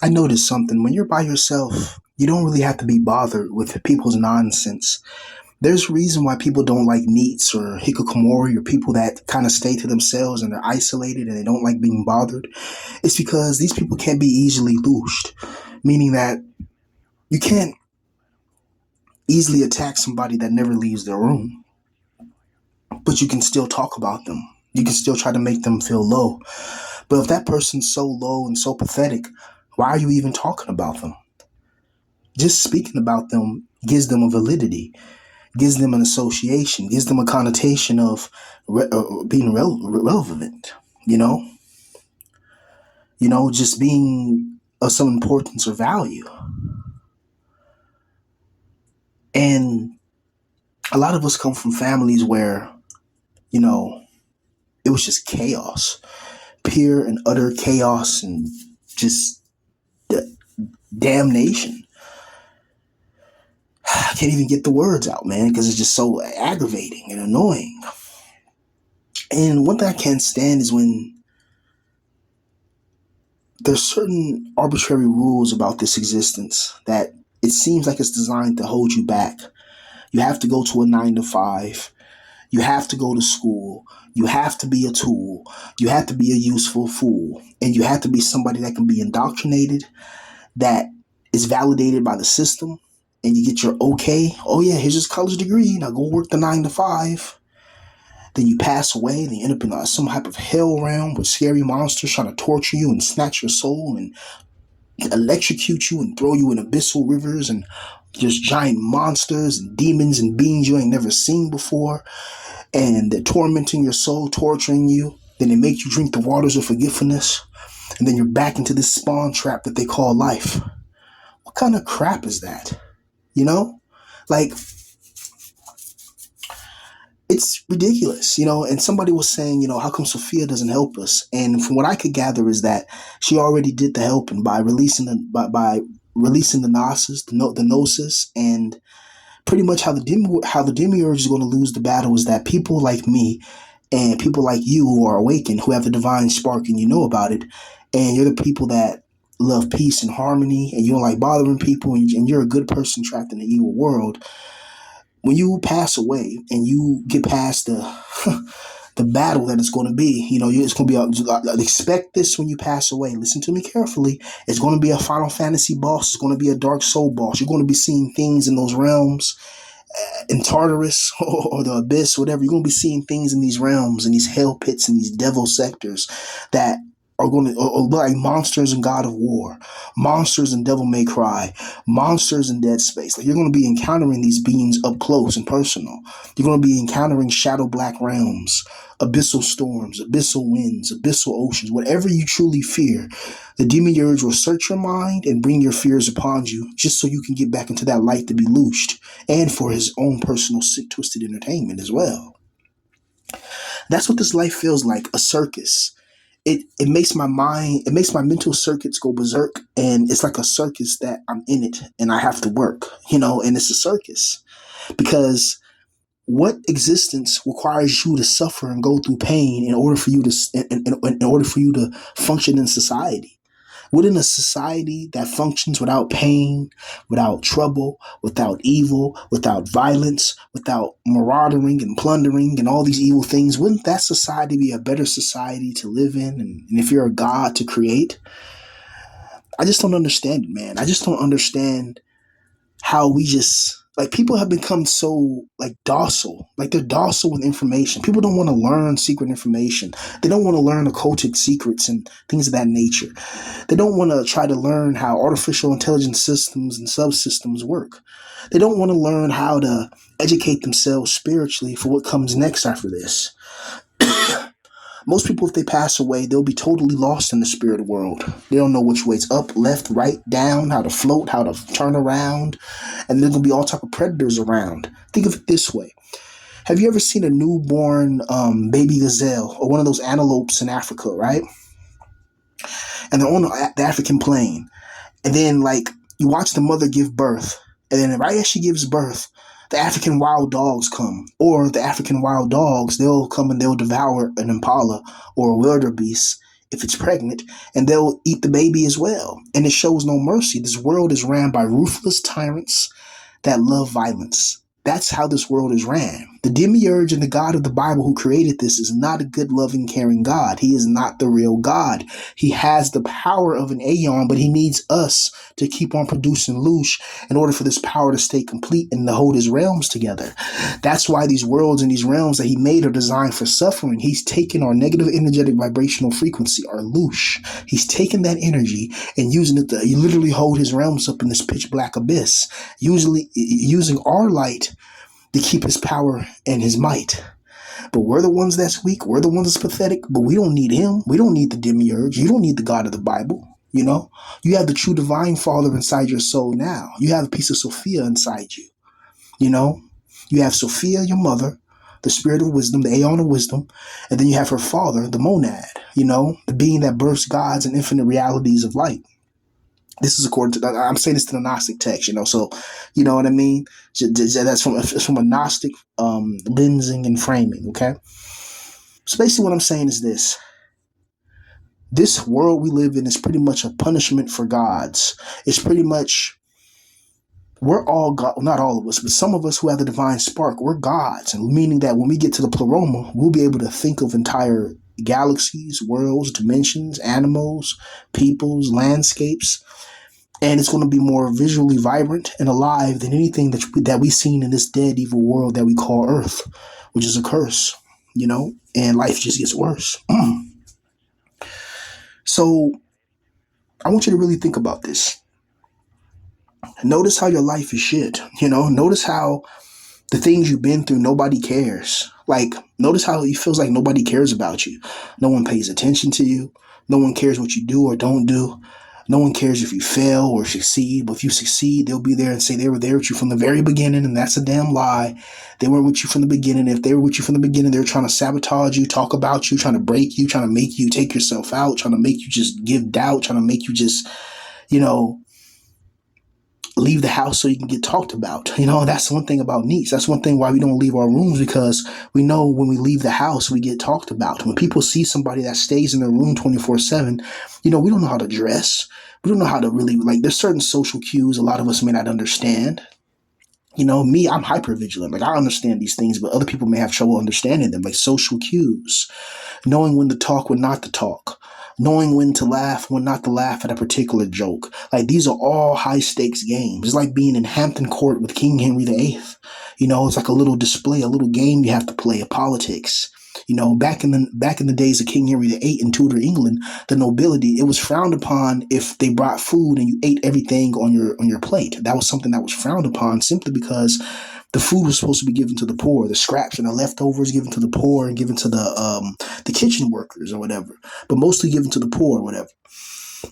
I noticed something. When you're by yourself, you don't really have to be bothered with people's nonsense. There's a reason why people don't like neets or hikikomori or people that kind of stay to themselves and they're isolated and they don't like being bothered. It's because these people can't be easily loosed, meaning that you can't easily attack somebody that never leaves their room, but you can still talk about them. You can still try to make them feel low. But if that person's so low and so pathetic, why are you even talking about them? Just speaking about them gives them a validity, gives them an association, gives them a connotation of being relevant, you know? Just being of some importance or value. And a lot of us come from families where, you know, it was just chaos, pure and utter chaos and just damnation. I can't even get the words out, man, because it's just so aggravating and annoying. And one thing I can't stand is when there's certain arbitrary rules about this existence that it seems like it's designed to hold you back. You have to go to a 9 to 5. You have to go to school. You have to be a tool. You have to be a useful fool. And you have to be somebody that can be indoctrinated, that is validated by the system, and you get your okay. Oh yeah, here's your college degree. Now go work the 9 to 5. Then you pass away, and you end up in some type of hell realm with scary monsters trying to torture you and snatch your soul and electrocute you and throw you in abyssal rivers and just giant monsters and demons and beings you ain't never seen before. And they're tormenting your soul, torturing you. Then they make you drink the waters of forgetfulness. And then you're back into this spawn trap that they call life. What kind of crap is that? You know? Like, it's ridiculous, and somebody was saying, how come Sophia doesn't help us? And from what I could gather is that she already did the helping by releasing by releasing the gnosis, the gnosis, and pretty much how the demiurge is going to lose the battle is that people like me and people like you who are awakened, who have the divine spark and you know about it, and you're the people that love peace and harmony, and you don't like bothering people, and you're a good person trapped in the evil world. When you pass away and you get past the battle that it's going to be, it's going to be expect this when you pass away. Listen to me carefully. It's going to be a Final Fantasy boss. It's going to be a Dark Soul boss. You're going to be seeing things in those realms, in Tartarus or the Abyss, whatever. You're going to be seeing things in these realms and these hell pits and these devil sectors that are going to look like monsters in God of War, monsters in Devil May Cry, monsters in Dead Space. Like, you're going to be encountering these beings up close and personal. You're going to be encountering shadow black realms, abyssal storms, abyssal winds, abyssal oceans. Whatever you truly fear, the demiurge will search your mind and bring your fears upon you, just so you can get back into that light to be loosed, and for his own personal sick, twisted entertainment as well. That's what this life feels like, a circus. It makes my mind, it makes my mental circuits go berserk, and it's like a circus that I'm in it and I have to work, and it's a circus because what existence requires you to suffer and go through pain in order for you to in order for you to function in society? Within a society that functions without pain, without trouble, without evil, without violence, without marauding and plundering and all these evil things, wouldn't that society be a better society to live in? And if you're a god, to create? I just don't understand it, man. I just don't understand how we just, like, people have become so, like, docile. Like, they're docile with information. People don't want to learn secret information. They don't want to learn occultic secrets and things of that nature. They don't want to try to learn how artificial intelligence systems and subsystems work. They don't want to learn how to educate themselves spiritually for what comes next after this. Most people, if they pass away, they'll be totally lost in the spirit world. They don't know which way's up, left, right, down, how to float, how to turn around. And there's going to be all type of predators around. Think of it this way. Have you ever seen a newborn baby gazelle or one of those antelopes in Africa, right? And they're on the African plain. And then, like, you watch the mother give birth. And then right as she gives birth, the African wild dogs come. Or the African wild dogs, they'll come and they'll devour an impala or a wildebeest if it's pregnant, and they'll eat the baby as well. And it shows no mercy. This world is ran by ruthless tyrants that love violence. That's how this world is ran. The demiurge and the God of the Bible who created this is not a good, loving, caring God. He is not the real God. He has the power of an aeon, but he needs us to keep on producing loosh in order for this power to stay complete and to hold his realms together. That's why these worlds and these realms that he made are designed for suffering. He's taken our negative energetic vibrational frequency, our loosh. He's taken that energy and using it to literally hold his realms up in this pitch black abyss, usually using our light to keep his power and his might. But we're the ones that's weak. We're the ones that's pathetic. But we don't need him. We don't need the demiurge. You don't need the God of the Bible. You know, you have the true divine Father inside your soul now. You have a piece of Sophia inside you. You know, you have Sophia, your mother, the spirit of wisdom, the aeon of wisdom. And then you have her father, the monad, you know, the being that births gods and infinite realities of light. This is according to, I'm saying this to the Gnostic text, you know, so, you know what I mean? That's from a Gnostic lensing and framing, okay? So basically what I'm saying is this. This world we live in is pretty much a punishment for gods. It's pretty much, we're all God, not all of us, but some of us who have the divine spark, we're gods. And meaning that when we get to the pleroma, we'll be able to think of entire galaxies, worlds, dimensions, animals, peoples, landscapes. And it's going to be more visually vibrant and alive than anything that we've seen in this dead, evil world that we call Earth, which is a curse, you know, and life just gets worse. So I want you to really think about this. Notice how your life is shit, you know, notice how the things you've been through, nobody cares. Like, notice how it feels like nobody cares about you. No one pays attention to you. No one cares what you do or don't do. No one cares if you fail or succeed, but if you succeed, they'll be there and say they were there with you from the very beginning, and that's a damn lie. They weren't with you from the beginning. If they were with you from the beginning, they were trying to sabotage you, talk about you, trying to break you, trying to make you take yourself out, trying to make you just give doubt, trying to make you just, you know, leave the house so you can get talked about. You know, that's one thing about niece. That's one thing why we don't leave our rooms, because we know when we leave the house, we get talked about. When people see somebody that stays in their room 24/7, you know, we don't know how to dress. We don't know how to really, like, there's certain social cues a lot of us may not understand. You know, me, I'm hyper vigilant. Like, I understand these things, but other people may have trouble understanding them, like social cues, knowing when to talk, when not to talk, knowing when to laugh, when not to laugh at a particular joke. Like, these are all high stakes games. It's like being in Hampton Court with King Henry VIII. You know, it's like a little display, a little game you have to play of politics. You know, back in the days of King Henry VIII in Tudor England, the nobility, it was frowned upon if they brought food and you ate everything on your plate. That was something that was frowned upon simply because the food was supposed to be given to the poor. The scraps and the leftovers given to the poor and given to the kitchen workers or whatever, but mostly given to the poor or whatever.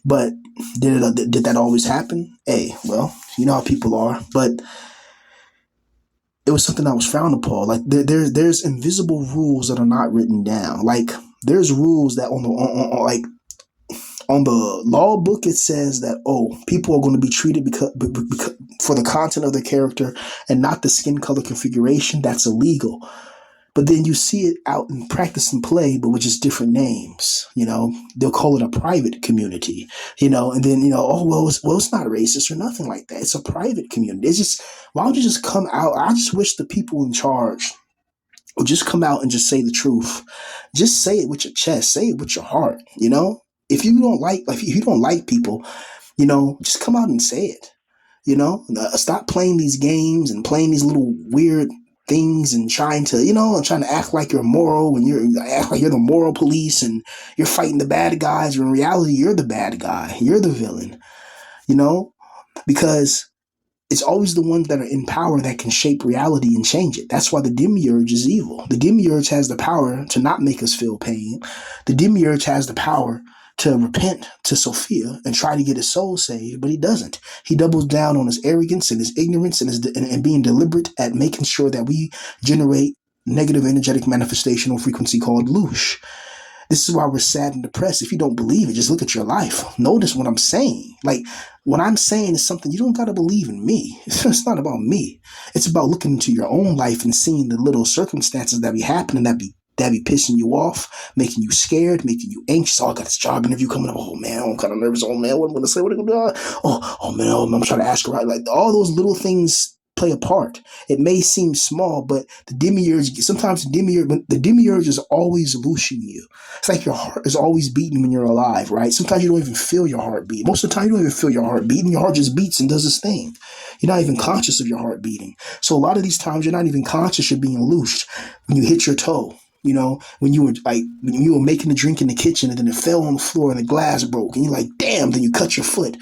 But did that always happen? Hey, well, you know how people are, but it was something that was frowned upon. Like there's invisible rules that are not written down. Like there's rules that on the law book, it says that, oh, people are going to be treated because for the content of their character and not the skin color configuration. That's illegal. But then you see it out in practice and play, but with just different names. You know, they'll call it a private community, you know, and then, you know, oh, well, it's not racist or nothing like that. It's a private community. It's just, why don't you just come out? I just wish the people in charge would just come out and just say the truth. Just say it with your chest. Say it with your heart, you know? If you don't like people, you know, just come out and say it, you know? Stop playing these games and playing these little weird things and trying to act like you're moral when you act like you're the moral police and you're fighting the bad guys, when in reality, you're the bad guy. You're the villain, you know? Because it's always the ones that are in power that can shape reality and change it. That's why the demiurge is evil. The demiurge has the power to not make us feel pain. The demiurge has the power to repent to Sophia and try to get his soul saved, but he doesn't. He doubles down on his arrogance and his ignorance and being deliberate at making sure that we generate negative energetic manifestation or frequency called loosh. This is why we're sad and depressed. If you don't believe it, just look at your life. Notice what I'm saying. Like, what I'm saying is something you don't got to believe in me. It's not about me. It's about looking into your own life and seeing the little circumstances that be happening that be that be pissing you off, making you scared, making you anxious. Oh, I got this job interview coming up. Oh man, I'm kind of nervous. Oh man, what am I gonna say? What am I gonna do? Oh man, I'm trying to ask her right. Like all those little things play a part. It may seem small, but sometimes the demiurge is always loosing you. It's like your heart is always beating when you're alive, right? Sometimes you don't even feel your heart beat. Most of the time, you don't even feel your heart beating. Your heart just beats and does its thing. You're not even conscious of your heart beating. So a lot of these times, you're not even conscious you're being loosed when you hit your toe. When you were making the drink in the kitchen and then it fell on the floor and the glass broke and you're like, damn, then you cut your foot.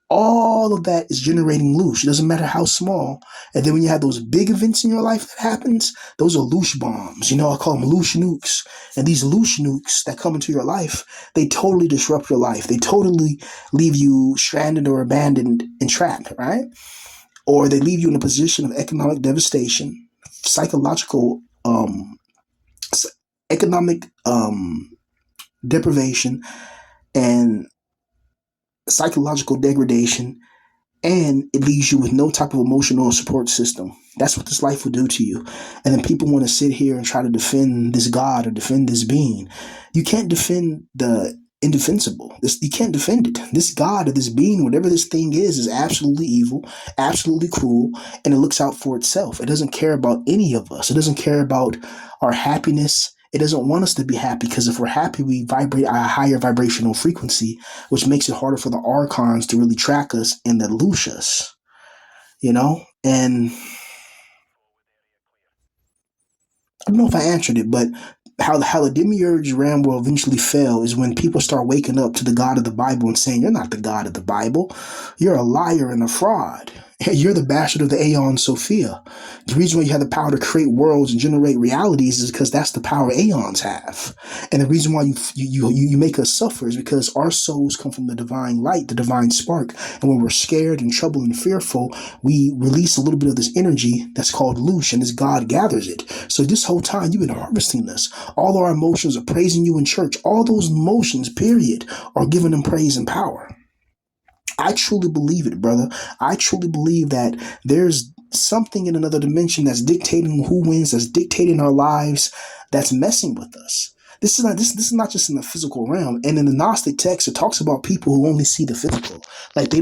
All of that is generating loose. It doesn't matter how small. And then when you have those big events in your life that happens, those are loose bombs. I call them loose nukes. And these loose nukes that come into your life, they totally disrupt your life. They totally leave you stranded or abandoned and trapped, right? Or they leave you in a position of economic devastation, psychological economic deprivation, and psychological degradation, and it leaves you with no type of emotional support system. That's what this life will do to you. And then people want to sit here and try to defend this God or defend this being. You can't defend the indefensible. You can't defend it. This God or this being, whatever this thing is absolutely evil, absolutely cruel, and it looks out for itself. It doesn't care about any of us. It doesn't care about our happiness. It doesn't want us to be happy, because if we're happy, we vibrate at a higher vibrational frequency, which makes it harder for the archons to really track us and to loose us, And I don't know if I answered it, but how the demiurge realm will eventually fail is when people start waking up to the God of the Bible and saying, you're not the God of the Bible. You're a liar and a fraud. You're the bastard of the Aeon Sophia. The reason why you have the power to create worlds and generate realities is because that's the power Aeons have. And the reason why you make us suffer is because our souls come from the divine light, the divine spark. And when we're scared and troubled and fearful, we release a little bit of this energy that's called loose, and this God gathers it. So this whole time you've been harvesting this. All our emotions are praising you in church. All those emotions, period, are giving them praise and power. I truly believe it, brother. I truly believe that there's something in another dimension that's dictating who wins, that's dictating our lives, that's messing with us. This is not just in the physical realm. And in the Gnostic text, it talks about people who only see the physical. They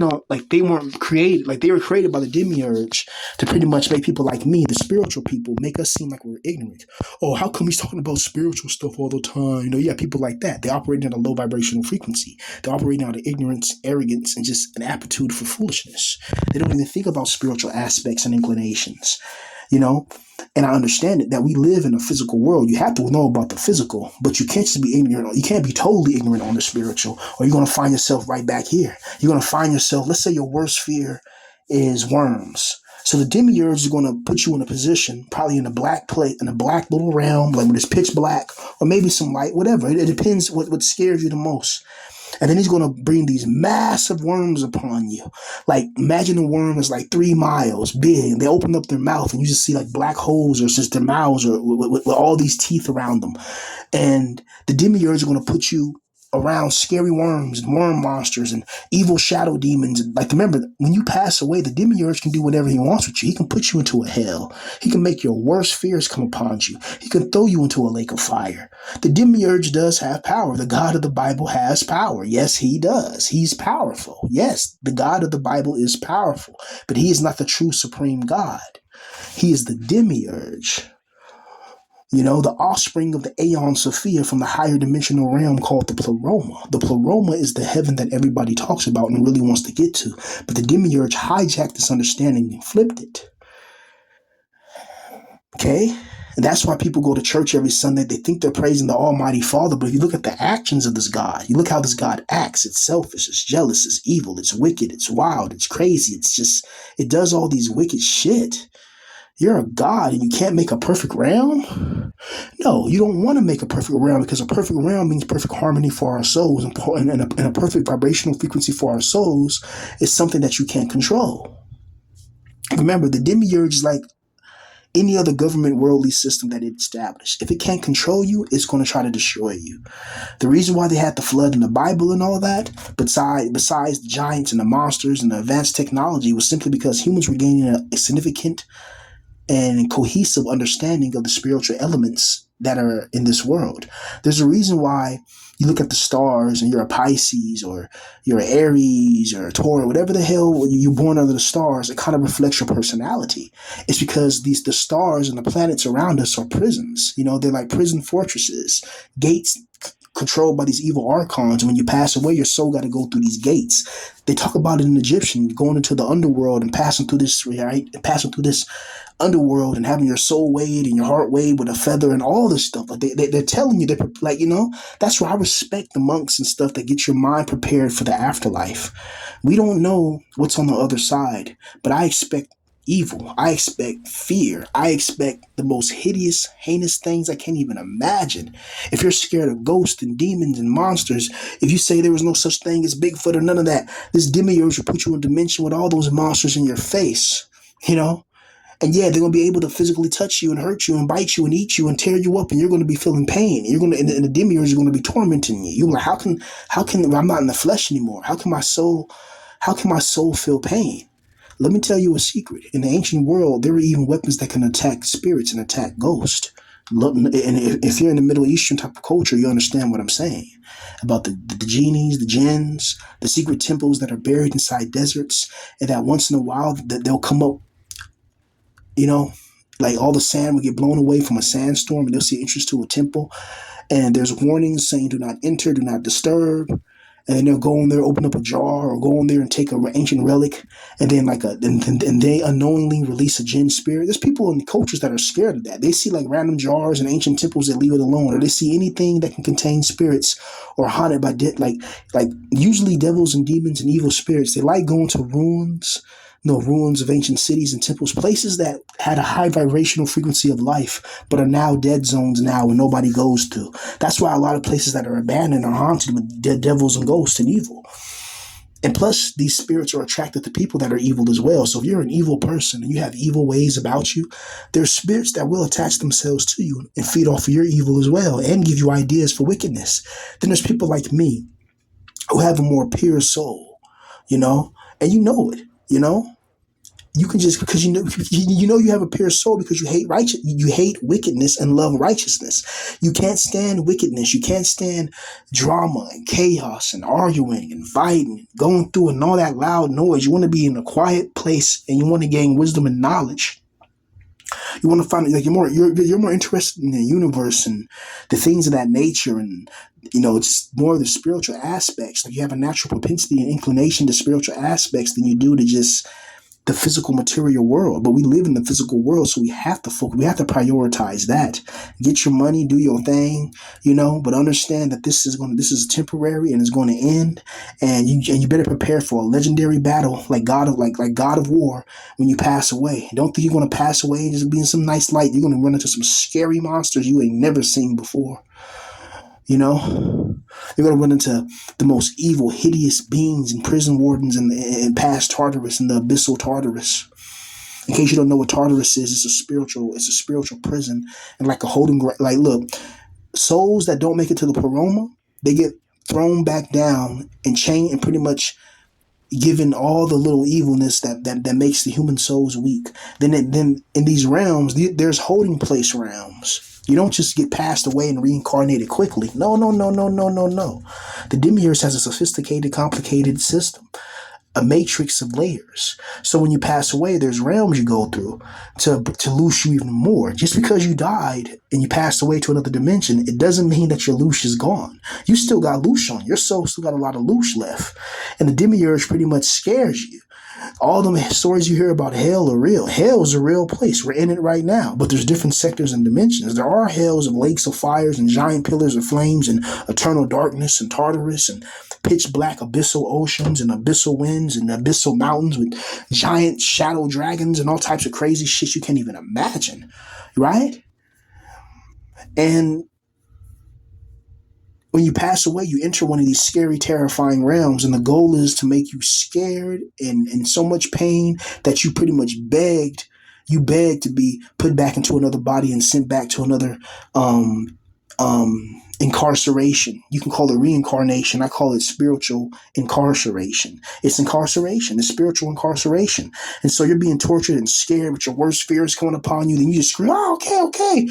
were created by the demiurge to pretty much make people like me, the spiritual people, make us seem like we're ignorant. Oh, how come he's talking about spiritual stuff all the time? People like that. They operate at a low vibrational frequency. They operate out of ignorance, arrogance, and just an aptitude for foolishness. They don't even think about spiritual aspects and inclinations. And I understand it, that we live in a physical world. You have to know about the physical, but you can't just be ignorant. You can't be totally ignorant on the spiritual, or you're going to find yourself right back here. You're going to find yourself, let's say your worst fear is worms. So the demiurge is going to put you in a position, probably in a black plate, in a black little realm, like when it's pitch black, or maybe some light, whatever. It depends what scares you the most. And then he's going to bring these massive worms upon you. Like, imagine a worm is like 3 miles big. They open up their mouth and you just see like black holes, or just their mouths, or with all these teeth around them. And the demiurge is going to put you around scary worms and worm monsters and evil shadow demons. Like, remember, when you pass away, the demiurge can do whatever he wants with you. He can put you into a hell. He can make your worst fears come upon you. He can throw you into a lake of fire. The demiurge does have power. The God of the Bible has power. Yes, he does. He's powerful. Yes, the God of the Bible is powerful, but he is not the true supreme God. He is the demiurge. The offspring of the Aeon Sophia from the higher dimensional realm called the Pleroma. The Pleroma is the heaven that everybody talks about and really wants to get to. But the demiurge hijacked this understanding and flipped it. Okay? And that's why people go to church every Sunday. They think they're praising the Almighty Father. But if you look at the actions of this God, you look how this God acts. It's selfish, it's jealous, it's evil, it's wicked, it's wild, it's crazy. It does all these wicked shit. You're a God and you can't make a perfect realm? No, you don't want to make a perfect realm, because a perfect realm means perfect harmony for our souls, and a perfect vibrational frequency for our souls is something that you can't control. Remember, the demiurge is like any other government worldly system that it established. If it can't control you, it's going to try to destroy you. The reason why they had the flood in the Bible and all that, besides the giants and the monsters and the advanced technology, was simply because humans were gaining a significant and cohesive understanding of the spiritual elements that are in this world. There's a reason why you look at the stars and you're a Pisces or you're an Aries or a Taurus, whatever the hell you're born under the stars, it kind of reflects your personality. It's because the stars and the planets around us are prisons. You know, they're like prison fortresses, gates controlled by these evil archons. And when you pass away, your soul got to go through these gates. They talk about it in Egyptian, going into the underworld and passing through this, right? And passing through this underworld and having your soul weighed and your heart weighed with a feather and all this stuff. Like they're telling you, they're like, you know, that's why I respect the monks and stuff that get your mind prepared for the afterlife. We don't know what's on the other side, but I expect evil. I expect fear. I expect the most hideous, heinous things I can't even imagine. If you're scared of ghosts and demons and monsters, if you say there was no such thing as Bigfoot or none of that, this demiurge will put you in a dimension with all those monsters in your face, you know? And yeah, they're gonna be able to physically touch you and hurt you and bite you and eat you and tear you up, and you're gonna be feeling pain. You're gonna, and the demiurge is gonna be tormenting you. You're like, how can I'm not in the flesh anymore? How can my soul feel pain? Let me tell you a secret. In the ancient world, there were even weapons that can attack spirits and attack ghosts. And if you're in the Middle Eastern type of culture, you understand what I'm saying about the genies, the jinns, the secret temples that are buried inside deserts, and that once in a while they'll come up. You know, like all the sand will get blown away from a sandstorm, and they'll see entrance to a temple, and there's warnings saying do not enter, do not disturb. And then they'll go in there, open up a jar, or go in there and take an ancient relic, and then and they unknowingly release a jinn spirit. There's people in the cultures that are scared of that. They see like random jars and ancient temples that leave it alone, or they see anything that can contain spirits or haunted by like usually devils and demons and evil spirits. They like going to ruins. No, ruins of ancient cities and temples, places that had a high vibrational frequency of life, but are now dead zones now and nobody goes to. That's why a lot of places that are abandoned are haunted with dead devils and ghosts and evil. And plus, these spirits are attracted to people that are evil as well. So if you're an evil person and you have evil ways about you, there's spirits that will attach themselves to you and feed off of your evil as well and give you ideas for wickedness. Then there's people like me who have a more pure soul, you know, and you know it, you know. You can just because you know you have a pure soul because you hate wickedness and love righteousness. You can't stand wickedness. You can't stand drama and chaos and arguing and fighting, going through and all that loud noise. You want to be in a quiet place and you want to gain wisdom and knowledge. You want to find like you're more interested in the universe and the things of that nature, and you know it's more of the spiritual aspects. Like you have a natural propensity and inclination to spiritual aspects than you do to just the physical material world. But we live in the physical world, so we have to focus, we have to prioritize that. Get your money, do your thing, you know, but understand that this is temporary and it's going to end, and you better prepare for a legendary battle like God of War when you pass away. Don't think you're going to pass away and just be in some nice light. You're going to run into some scary monsters you ain't never seen before. You know, you're going to run into the most evil, hideous beings and prison wardens and past Tartarus and the abyssal Tartarus. In case you don't know what Tartarus is, it's a spiritual prison and like a holding. Like, look, souls that don't make it to the Paroma, they get thrown back down and chained and pretty much given all the little evilness that makes the human souls weak. Then in these realms, there's holding place realms. You don't just get passed away and reincarnated quickly. No. The demiurge has a sophisticated, complicated system, a matrix of layers. So when you pass away, there's realms you go through to loose you even more. Just because you died and you passed away to another dimension, it doesn't mean that your loose is gone. You still got loose on. Your soul still got a lot of loose left. And the demiurge pretty much scares you. All the stories you hear about hell are real. Hell is a real place. We're in it right now. But there's different sectors and dimensions. There are hells of lakes of fires and giant pillars of flames and eternal darkness and Tartarus and pitch black abyssal oceans and abyssal winds and abyssal mountains with giant shadow dragons and all types of crazy shit you can't even imagine. Right? And when you pass away, you enter one of these scary, terrifying realms, and the goal is to make you scared and in so much pain that you pretty much beg to be put back into another body and sent back to another incarceration. You can call it reincarnation. I call it spiritual incarceration. It's incarceration. It's spiritual incarceration. And so you're being tortured and scared with your worst fears coming upon you. Then you just scream, oh, okay,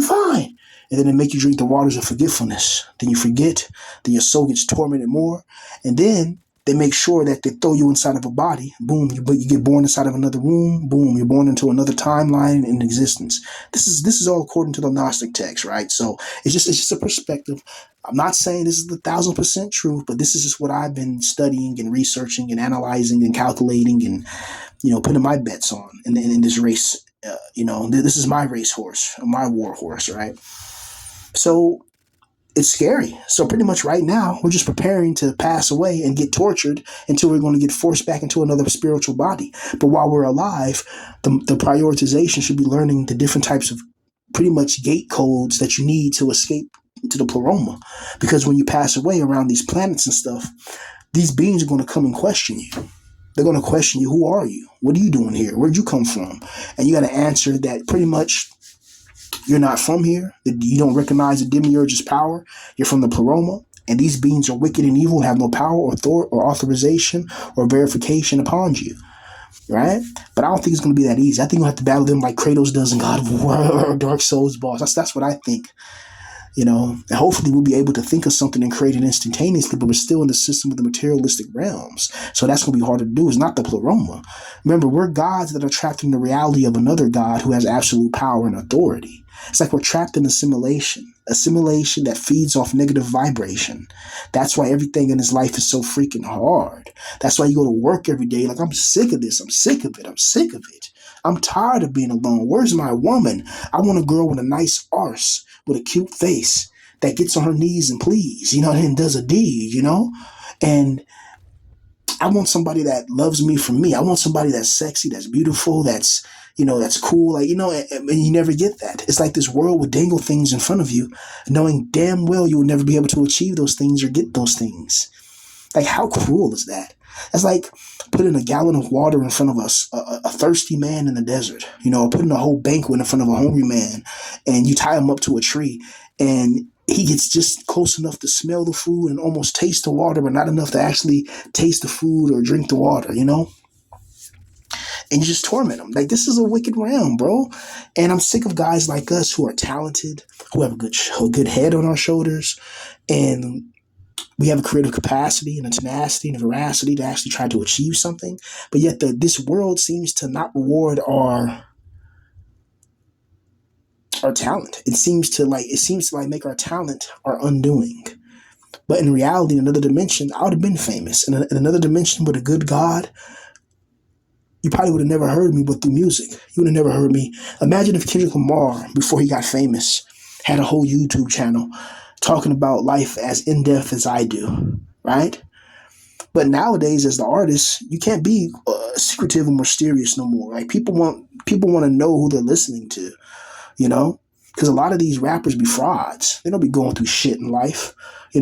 fine. and then they make you drink the waters of forgetfulness. Then you forget, then your soul gets tormented more, and then they make sure that they throw you inside of a body. Boom, you get born inside of another womb. Boom, you're born into another timeline in existence. This is all according to the Gnostic text, right? So it's just a perspective. I'm not saying this is the 1,000% truth, but this is just what I've been studying and researching and analyzing and calculating and putting my bets on in this race. This is my racehorse, my war horse, right? So it's scary. So pretty much right now, we're just preparing to pass away and get tortured until we're going to get forced back into another spiritual body. But while we're alive, the prioritization should be learning the different types of pretty much gate codes that you need to escape to the pleroma. Because when you pass away around these planets and stuff, these beings are going to come and question you. They're going to question you. Who are you? What are you doing here? Where'd you come from? And you got to answer that pretty much you're not from here. You don't recognize the demiurge's power. You're from the pleroma. And these beings are wicked and evil, have no power or authorization or verification upon you. Right? But I don't think it's going to be that easy. I think you'll have to battle them like Kratos does in God of War or Dark Souls boss. That's what I think. And hopefully we'll be able to think of something and create it instantaneously, but we're still in the system of the materialistic realms. So that's going to be hard to do. It's not the pleroma. Remember, we're gods that are trapped in the reality of another god who has absolute power and authority. It's like we're trapped in a simulation that feeds off negative vibration. That's why everything in this life is so freaking hard. That's why you go to work every day like, I'm sick of this. I'm sick of it. I'm sick of it. I'm tired of being alone. Where's my woman? I want a girl with a nice arse, with a cute face that gets on her knees and please, and does a deed, And I want somebody that loves me for me. I want somebody that's sexy, that's beautiful, that's cool. And you never get that. It's like this world would dangle things in front of you, knowing damn well you will never be able to achieve those things or get those things. Like, how cruel is that? That's like putting a gallon of water in front of us, a thirsty man in the desert, putting a whole banquet in front of a hungry man, and you tie him up to a tree, and he gets just close enough to smell the food and almost taste the water, but not enough to actually taste the food or drink the water, And you just torment him. Like, this is a wicked realm, bro. And I'm sick of guys like us who are talented, who have a good head on our shoulders, and we have a creative capacity and a tenacity and a veracity to actually try to achieve something. But yet this world seems to not reward our talent. It seems to make our talent our undoing. But in reality, in another dimension, I would have been famous. In another dimension with a good God, you probably would have never heard me but through music. You would have never heard me. Imagine if Kendrick Lamar, before he got famous, had a whole YouTube channel talking about life as in-depth as I do, right? But nowadays, as the artist, you can't be secretive and mysterious no more. Like, people want to know who they're listening to, because a lot of these rappers be frauds. They don't be going through shit in life, They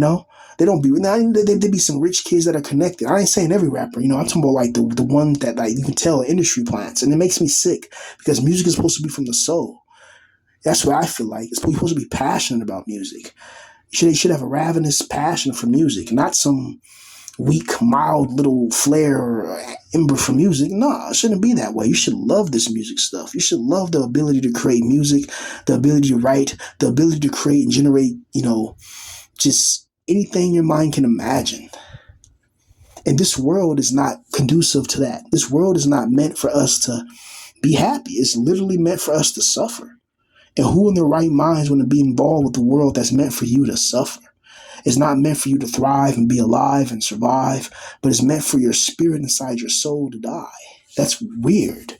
don't be. Now, there be some rich kids that are connected. I ain't saying every rapper, I'm talking about like the one that like you can tell are industry plants, and it makes me sick because music is supposed to be from the soul. That's what I feel like. You're supposed to be passionate about music. You should have a ravenous passion for music, not some weak, mild little flare or ember for music. No, it shouldn't be that way. You should love this music stuff. You should love the ability to create music, the ability to write, the ability to create and generate, just anything your mind can imagine. And this world is not conducive to that. This world is not meant for us to be happy. It's literally meant for us to suffer. And who in their right minds want to be involved with the world that's meant for you to suffer? It's not meant for you to thrive and be alive and survive, but it's meant for your spirit inside your soul to die. That's weird.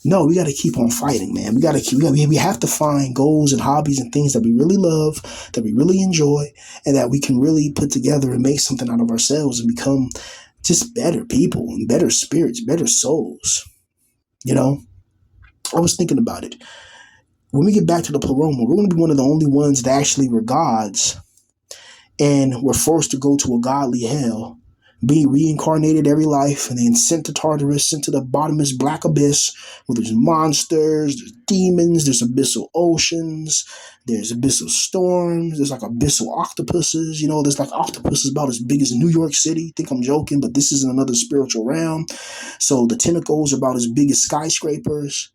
No, we got to keep on fighting, man. We have to find goals and hobbies and things that we really love, that we really enjoy, and that we can really put together and make something out of ourselves and become just better people and better spirits, better souls. I was thinking about it. When we get back to the pleroma, we're going to be one of the only ones that actually were gods and were forced to go to a godly hell, being reincarnated every life, and then sent to Tartarus, sent to the bottomless black abyss, where there's monsters, there's demons, there's abyssal oceans, there's abyssal storms, there's like abyssal octopuses, there's like octopuses about as big as New York City. Think I'm joking, but this is in another spiritual realm. So the tentacles are about as big as skyscrapers,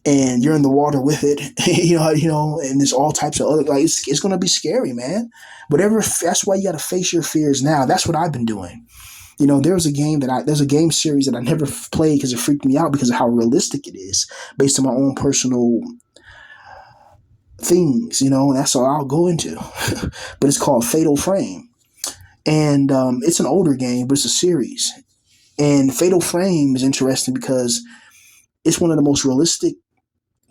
and you're in the water with it, and there's all types of other, like, it's gonna be scary, man. Whatever. That's why you got to face your fears now. That's what I've been doing. There's a game series that I never played because it freaked me out because of how realistic it is, based on my own personal things. And that's all I'll go into. But it's called Fatal Frame, and it's an older game, but it's a series. And Fatal Frame is interesting because it's one of the most realistic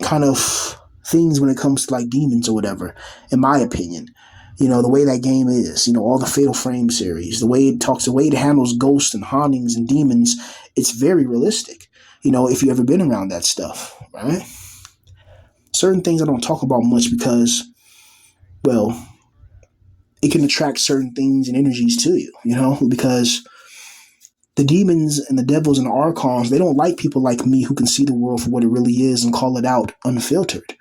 kind of things when it comes to like demons or whatever, in my opinion. The way that game is, all the Fatal Frame series, the way it talks, the way it handles ghosts and hauntings and demons, it's very realistic. If you've ever been around that stuff, right? Certain things I don't talk about much because, well, it can attract certain things and energies to you, because the demons and the devils and the archons, they don't like people like me who can see the world for what it really is and call it out unfiltered.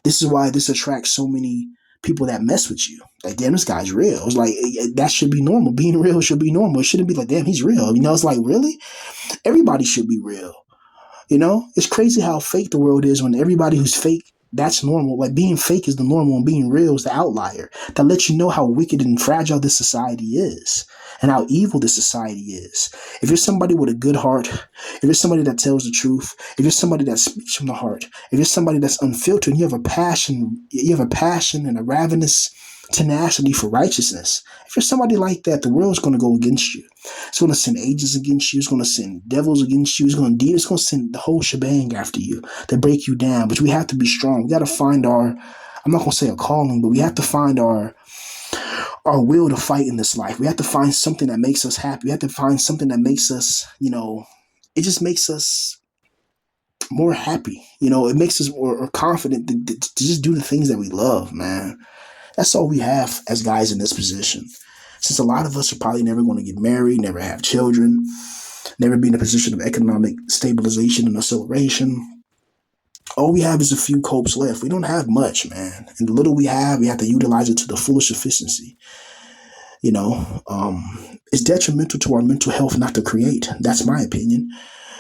This is why this attracts so many people that mess with you. Like, damn, this guy's real. It's like, that should be normal. Being real should be normal. It shouldn't be like, damn, he's real. It's like, really? Everybody should be real. It's crazy how fake the world is when everybody who's fake, that's normal. Like, being fake is the normal and being real is the outlier. That lets you know how wicked and fragile this society is and how evil this society is. If you're somebody with a good heart, if you're somebody that tells the truth, if you're somebody that speaks from the heart, if you're somebody that's unfiltered, and you have a passion and a ravenous tenacity for righteousness. If you're somebody like that, the world's going to go against you. It's going to send angels against you. It's going to send devils against you. It's going to send the whole shebang after you to break you down. But we have to be strong. We got to find I'm not going to say a calling, but we have to find our will to fight in this life. We have to find something that makes us happy. We have to find something that makes us, it just makes us more happy. It makes us more confident to just do the things that we love, man. That's all we have as guys in this position. Since a lot of us are probably never going to get married, never have children, never be in a position of economic stabilization and acceleration, all we have is a few copes left. We don't have much, man. And the little we have to utilize it to the fullest efficiency. It's detrimental to our mental health not to create. That's my opinion.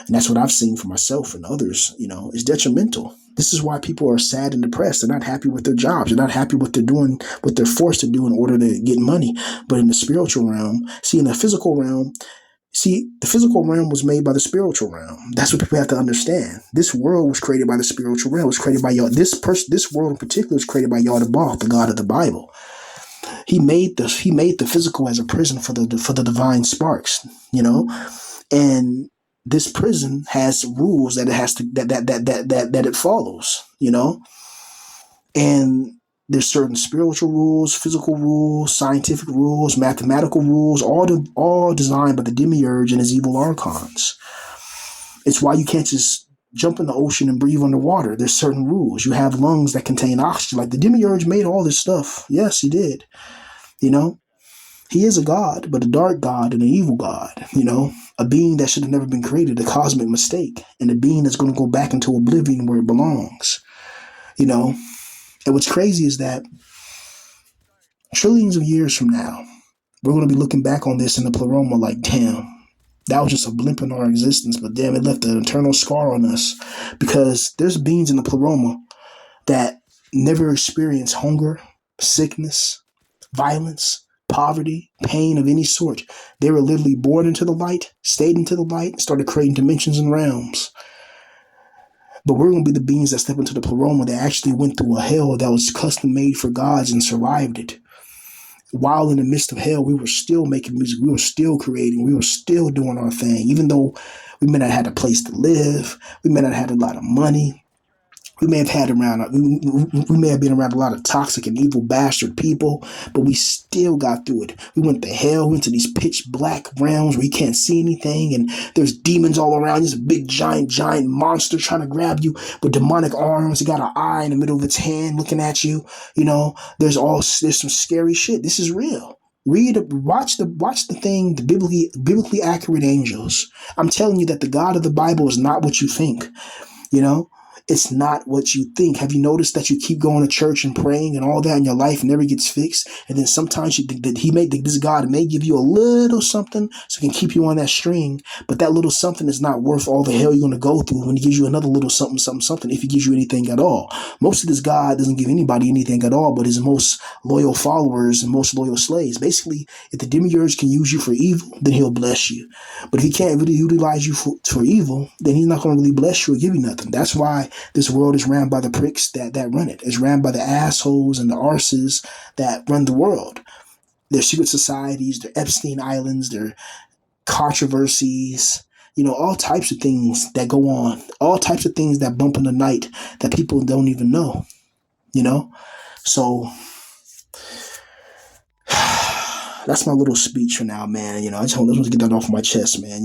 And that's what I've seen for myself and others. It's detrimental. This is why people are sad and depressed. They're not happy with their jobs. They're not happy with what they're doing, what they're forced to do in order to get money. But in the spiritual realm, in the physical realm, the physical realm was made by the spiritual realm. That's what people have to understand. This world was created by the spiritual realm. It was created by Yah. This world in particular was created by Yah the God of the Bible. He made the physical as a prison for the divine sparks, and this prison has rules that it has to that it follows, and there's certain spiritual rules, physical rules, scientific rules, mathematical rules, all designed by the demiurge and his evil archons. It's why you can't just jump in the ocean and breathe underwater. There's certain rules. You have lungs that contain oxygen. Like, the demiurge made all this stuff. Yes, he did. He is a god, but a dark god and an evil god, a being that should have never been created, a cosmic mistake, and a being that's going to go back into oblivion where it belongs, And what's crazy is that trillions of years from now, we're going to be looking back on this in the pleroma like, damn, that was just a blimp in our existence, but damn, it left an eternal scar on us, because there's beings in the pleroma that never experience hunger, sickness, violence, poverty, pain of any sort. They were literally born into the light, stayed into the light, and started creating dimensions and realms. But we're going to be the beings that step into the pleroma that actually went through a hell that was custom made for gods and survived it. While in the midst of hell, we were still making music. We were still creating. We were still doing our thing. Even though we may not have had a place to live, we may not have had a lot of money, we may have been around a lot of toxic and evil bastard people, but we still got through it. We went to hell, went to these pitch black realms where you can't see anything, and there's demons all around. There's a big giant monster trying to grab you with demonic arms. It got an eye in the middle of its hand looking at you. There's some scary shit. This is real. Watch the thing, the biblically accurate angels. I'm telling you that the God of the Bible is not what you think. It's not what you think. Have you noticed that you keep going to church and praying and all that in your life never gets fixed? And then sometimes you think that this God may give you a little something so he can keep you on that string, but that little something is not worth all the hell you're going to go through when he gives you another little something, something, something, if he gives you anything at all. Most of this God doesn't give anybody anything at all, but his most loyal followers and most loyal slaves. Basically, if the demiurge can use you for evil, then he'll bless you. But if he can't really utilize you for evil, then he's not going to really bless you or give you nothing. That's why this world is ran by the pricks that run it. It's ran by the assholes and the arses that run the world. Their secret societies, their Epstein Islands, their controversies, all types of things that go on, all types of things that bump in the night that people don't even know, you know? So that's my little speech for now, man. I just want to get that off my chest, man.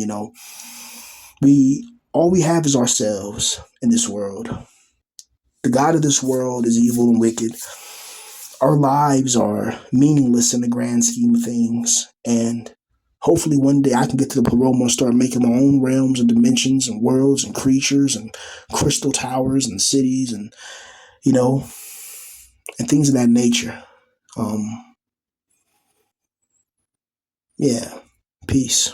All we have is ourselves in this world. The God of this world is evil and wicked. Our lives are meaningless in the grand scheme of things. And hopefully one day I can get to the parole and start making my own realms and dimensions and worlds and creatures and crystal towers and cities and, and things of that nature. Yeah. Peace.